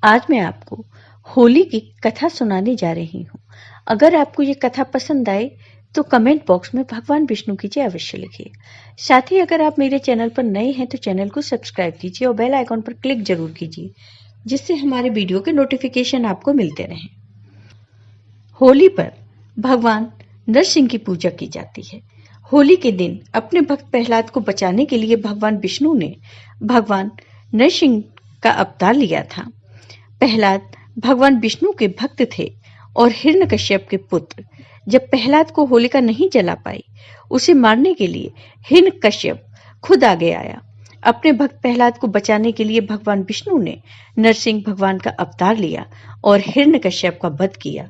आज मैं आपको होली की कथा सुनाने जा रही हूँ। अगर आपको ये कथा पसंद आए तो कमेंट बॉक्स में भगवान विष्णु की जय अवश्य लिखिए। साथ ही अगर आप मेरे चैनल पर नए हैं तो चैनल को सब्सक्राइब कीजिए और बेल आइकॉन पर क्लिक जरूर कीजिए, जिससे हमारे वीडियो के नोटिफिकेशन आपको मिलते रहें। होली पर भगवान नरसिंह की पूजा की जाती है। होली के दिन अपने भक्त प्रहलाद को बचाने के लिए भगवान विष्णु ने भगवान नरसिंह का अवतार लिया था। प्रहलाद भगवान विष्णु के भक्त थे और हिरण्यकश्यप के पुत्र। जब प्रहलाद को होलिका नहीं जला पाई, उसे मारने के लिए हिरण्यकश्यप खुद आगे आया। अपने भक्त प्रहलाद को बचाने के लिए भगवान विष्णु ने नरसिंह भगवान का अवतार लिया और हिरण्यकश्यप का वध किया।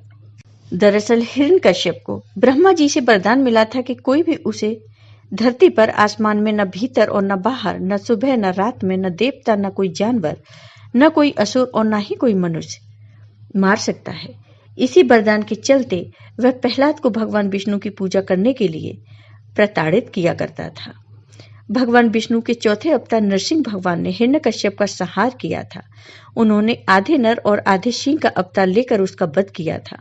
दरअसल हिरण्यकश्यप को ब्रह्मा जी से वरदान मिला था कि कोई भी उसे धरती पर आसमान में न भीतर और न बाहर, न सुबह न रात में, न देवता न कोई जानवर, न कोई असुर और न ही कोई मनुष्य मार सकता है। इसी वरदान के चलते वह प्रहलाद को भगवान विष्णु की पूजा करने के लिए प्रताड़ित किया करता था। भगवान विष्णु के चौथे अवतार नरसिंह भगवान ने हिरण्यकश्यप का संहार किया था। उन्होंने आधे नर और आधे सिंह का अवतार लेकर उसका वध किया था।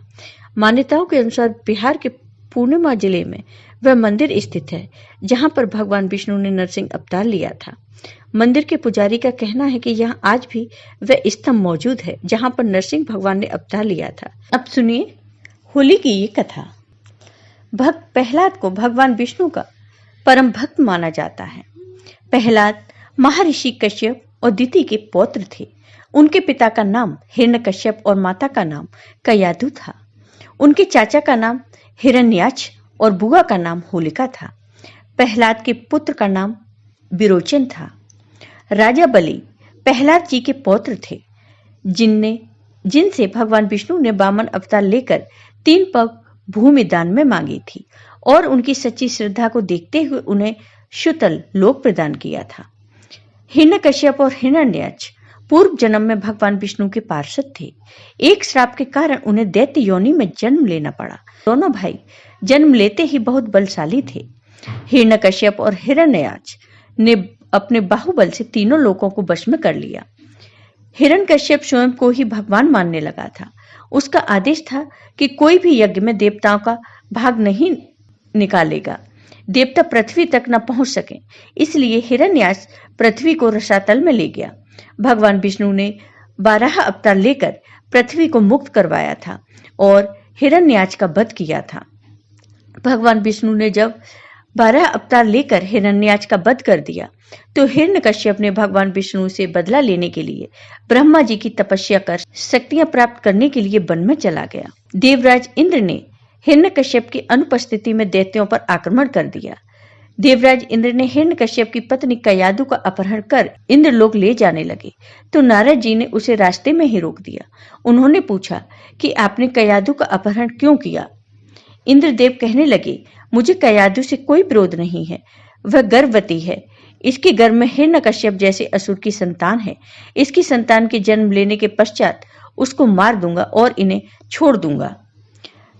मान्यताओं के अनुसार बिहार के पूर्णिमा जिले में वह मंदिर स्थित है जहां पर भगवान विष्णु ने नरसिंह अवतार लिया था। मंदिर के पुजारी का कहना है कि यहाँ आज भी वह स्तंभ मौजूद है जहां पर नरसिंह भगवान ने अवतार लिया था। अब सुनिए होली की ये कथा। भक्त प्रहलाद को भगवान विष्णु का परम भक्त माना जाता है। प्रहलाद महर्षि कश्यप और दिति के पौत्र थे। उनके पिता का नाम हिरण्यकश्यप और माता का नाम कयाधु था। उनके चाचा का नाम हिरण्याक्ष और बुआ का नाम होलिका था। प्रहलाद के पुत्र का नाम विरोचन था। राजा बलि प्रहलाद जी के पौत्र थे, जिनसे भगवान विष्णु ने वामन अवतार लेकर 3 पग भूमि दान में मांगी थी और उनकी सच्ची श्रद्धा को देखते हुए उन्हें शुतल लोक प्रदान किया था। हिरण्यकश्यप और हिरण्याक्ष पूर्व जन्म में भगवान विष्णु के पार्षद थे। एक श्राप के कारण उन्हें दैत्य योनि में जन्म लेना पड़ा। दोनों भाई जन्म लेते ही बहुत बलशाली थे। हिरण्यकश्यप और हिरण्याक्ष ने अपने बाहुबल से तीनों लोकों को वश में कर लिया। हिरण्यकश्यप स्वयं को ही भगवान मानने लगा था। उसका आदेश था कि कोई भी यज्ञ में देवताओं का भाग नहीं निकालेगा, देवता पृथ्वी तक न पहुंच सके। इसलिए हिरण्याक्ष पृथ्वी को रसातल में ले गया। भगवान विष्णु ने 12 अवतार लेकर पृथ्वी को मुक्त करवाया था और हिरण्याक्ष का वध किया था। भगवान विष्णु ने जब 12 अवतार लेकर हिरण्याक्ष का वध कर दिया तो हिरण्यकश्यप ने भगवान विष्णु से बदला लेने के लिए ब्रह्मा जी की तपस्या कर शक्तियां प्राप्त करने के लिए वन में चला गया। देवराज इंद्र ने हिरण्यकश्यप की अनुपस्थिति में दैत्यों पर आक्रमण कर दिया। देवराज इंद्र ने हिरण्यकश्यप की पत्नी कयाधु का अपहरण कर इंद्रलोक ले जाने लगे तो नारद जी ने उसे रास्ते में ही रोक दिया। उन्होंने पूछा कि आपने कयाधु का अपहरण क्यों किया? इंद्रदेव कहने लगे, मुझे कयाधु से कोई विरोध नहीं है। वह गर्भवती है। इसके गर्भ में हिरण्यकश्यप जैसे असुर की संतान है। इसकी संतान के जन्म लेने के पश्चात उसको मार दूंगा और इन्हें छोड़ दूंगा।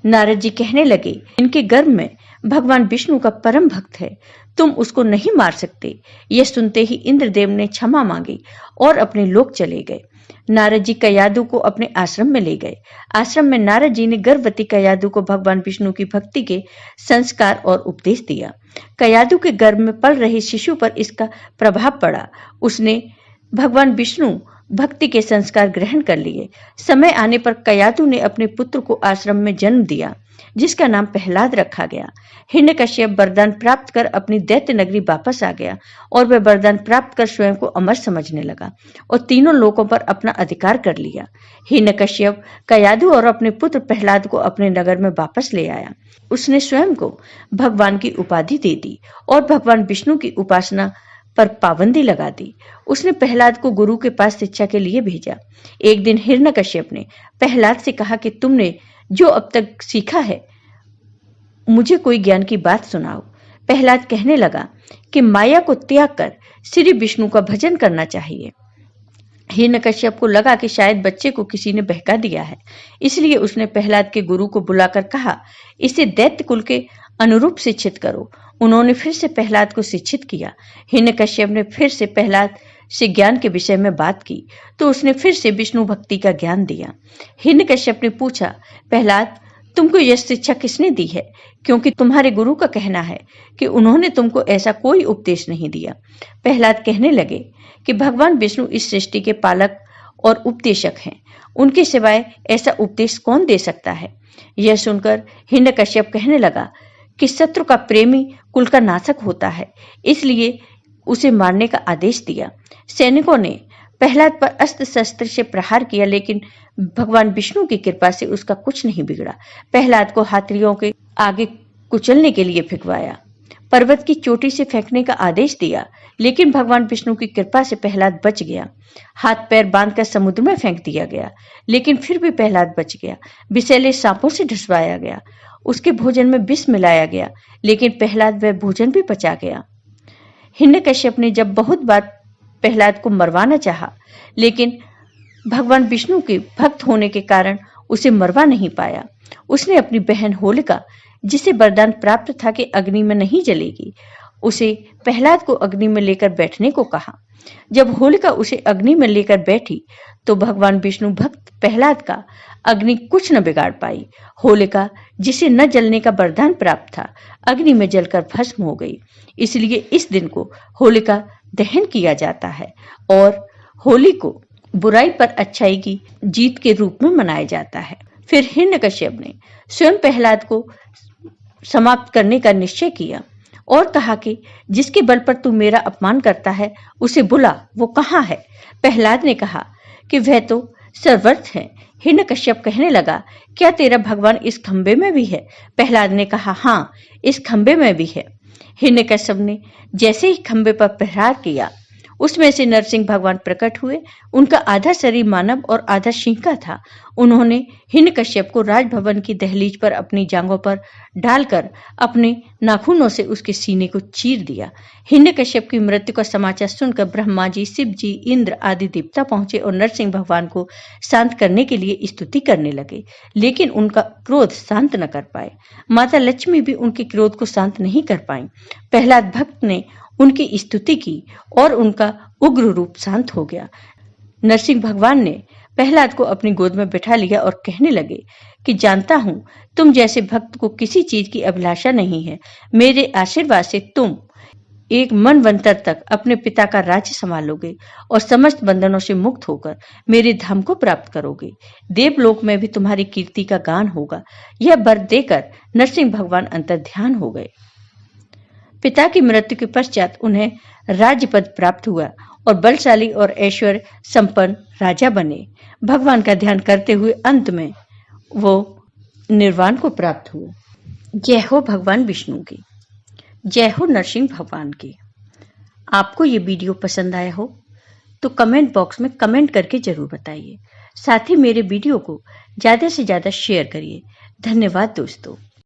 नारद जी कहने लगे, इनके गर्भ में भगवान विष्णु का परम भक्त है, तुम उसको नहीं मार सकते। यह सुनते ही इंद्रदेव ने क्षमा मांगी और अपने लोक चले गए। नारद जी कयाधु को अपने आश्रम में ले गए। आश्रम में नारद जी ने गर्भवती कयाधु को भगवान विष्णु की भक्ति के संस्कार और उपदेश दिया। कयाधु के गर्भ में पल रहे शिशु पर इसका प्रभाव पड़ा। उसने भगवान विष्णु भक्ति के संस्कार ग्रहण कर लिए। समय आने पर कयाधु ने अपने पुत्र को आश्रम में जन्म दिया, जिसका नाम प्रहलाद रखा गया। हिरण्यकश्यप वरदान प्राप्त कर अपनी दैत्य नगरी वापस आ गया और वह वरदान प्राप्त कर स्वयं को अमर समझने लगा और तीनों लोकों पर अपना अधिकार कर लिया। हिरण्यकश्यप कयाधु और अपने पुत्र प्रहलाद को अपने नगर में वापस ले आया। उसने स्वयं को भगवान की उपाधि दे दी और भगवान विष्णु की उपासना पर पाबंदी लगा दी। उसने प्रहलाद को गुरु के पास शिक्षा के लिए भेजा। एक दिन हिरण्यकश्यप ने प्रहलाद से कहा कि तुमने जो अब तक सीखा है, मुझे कोई ज्ञान की बात सुनाओ। प्रहलाद कहने लगा कि माया को त्याग कर श्री विष्णु का भजन करना चाहिए। हिरण्यकश्यप को लगा कि शायद बच्चे को किसी ने बहका दिया है, इसलिए उसने प्रहलाद के गुरु को बुलाकर कहा, इसे दैत्य कुल के अनुरूप शिक्षित करो। उन्होंने फिर से प्रहलाद को शिक्षित किया। हिरण्यकश्यप ने फिर से प्रहलाद से ज्ञान के विषय में बात की तो उसने फिर से विष्णु भक्ति का ज्ञान दिया। हिरण्यकश्यप ने पूछा, प्रहलाद, तुमको यह शिक्षा किसने दी है? क्योंकि तुम्हारे गुरु का कहना है कि उन्होंने तुमको ऐसा कोई उपदेश नहीं दिया। प्रहलाद कहने लगे कि भगवान विष्णु इस सृष्टि के पालक और उपदेशक हैं। उनके सिवाय ऐसा उपदेश कौन दे सकता है? यह सुनकर हिरण्यकश्यप कहने लगा कि शत्रु का प्रेमी कुल का नाशक होता है, इसलिए उसे मारने का आदेश दिया। सैनिकों ने प्रहलाद पर अस्त्र शस्त्र से प्रहार किया, लेकिन भगवान विष्णु की कृपा से उसका कुछ नहीं बिगड़ा। प्रहलाद को हाथियों के आगे कुचलने के लिए फेंकवाया, पर्वत की चोटी से फेंकने का आदेश दिया, लेकिन भगवान विष्णु की कृपा से प्रहलाद बच गया। हाथ पैर बांधकर समुद्र में फेंक दिया गया, लेकिन फिर भी प्रहलाद बच गया। विषैले सांपों से ढुसवाया गया, उसके भोजन में विष मिलाया गया, लेकिन प्रहलाद वह भोजन भी पचा गया। हिरण्यकश्यप ने जब बहुत बार प्रहलाद को मरवाना चाहा, लेकिन भगवान विष्णु के भक्त होने के कारण उसे मरवा नहीं पाया। उसने अपनी बहन होलिका, जिसे वरदान प्राप्त था कि अग्नि में नहीं जलेगी, उसे प्रहलाद को अग्नि में लेकर बैठने को कहा। जब होलिका उसे अग्नि में लेकर बैठी तो भगवान विष्णु भक्त प्रहलाद का अग्नि कुछ न बिगाड़ पाई। होलिका, जिसे न जलने का वरदान प्राप्त था, अग्नि में जलकर भस्म हो गई। इसलिए इस दिन को होलिका दहन किया जाता है और होली को बुराई पर अच्छाई की जीत के रूप में मनाया जाता है। फिर हिरण्यकश्यप ने स्वयं प्रहलाद को समाप्त करने का निश्चय किया और कहा कि जिसके बल पर तू मेरा अपमान करता है उसे बुला, वो कहाँ है? प्रहलाद ने कहा कि वह तो सर्वत्र है। हिरण्यकश्यप कहने लगा, क्या तेरा भगवान इस खंबे में भी है? प्रहलाद ने कहा, हाँ, इस खंबे में भी है। हिरण्यकश्यप ने जैसे ही खंबे पर प्रहार किया, उसमें से नरसिंह भगवान प्रकट हुए। उनका आधा शरीर मानव और आधा सिंह का था। उन्होंने हिरण्यकश्यप को राजभवन की दहलीज पर अपनी जांघों पर डालकर अपने नाखूनों से उसके सीने को चीर दिया। हिरण्यकश्यप की मृत्यु का समाचार सुनकर ब्रह्मा जी, शिव जी, इंद्र आदि देवता पहुंचे और नरसिंह भगवान को शांत करने के लिए स्तुति करने लगे, लेकिन उनका क्रोध शांत न कर पाए। माता लक्ष्मी भी उनके क्रोध को शांत नहीं कर पाई। प्रहलाद भक्त ने उनकी स्तुति की और उनका उग्र रूप शांत हो गया। नरसिंह भगवान ने प्रहलाद को अपनी गोद में बैठा लिया और कहने लगे कि जानता हूं तुम जैसे भक्त को किसी चीज की अभिलाषा नहीं है। मेरे आशीर्वाद से तुम एक मनवंतर तक अपने पिता का राज्य संभालोगे और समस्त बंधनों से मुक्त होकर मेरे धाम को प्राप्त करोगे। देवलोक में भी तुम्हारी कीर्ति का गान होगा। यह वर देकर नरसिंह भगवान अंतर्ध्यान हो गए। पिता की मृत्यु के पश्चात उन्हें राज्य पद प्राप्त हुआ और बलशाली और ऐश्वर्य संपन्न राजा बने। भगवान का ध्यान करते हुए अंत में वो निर्वाण को प्राप्त हुए। जय हो भगवान विष्णु की, जय हो नरसिंह भगवान की। आपको ये वीडियो पसंद आया हो तो कमेंट बॉक्स में कमेंट करके जरूर बताइए। साथ ही मेरे वीडियो को ज्यादा से ज्यादा शेयर करिए। धन्यवाद दोस्तों।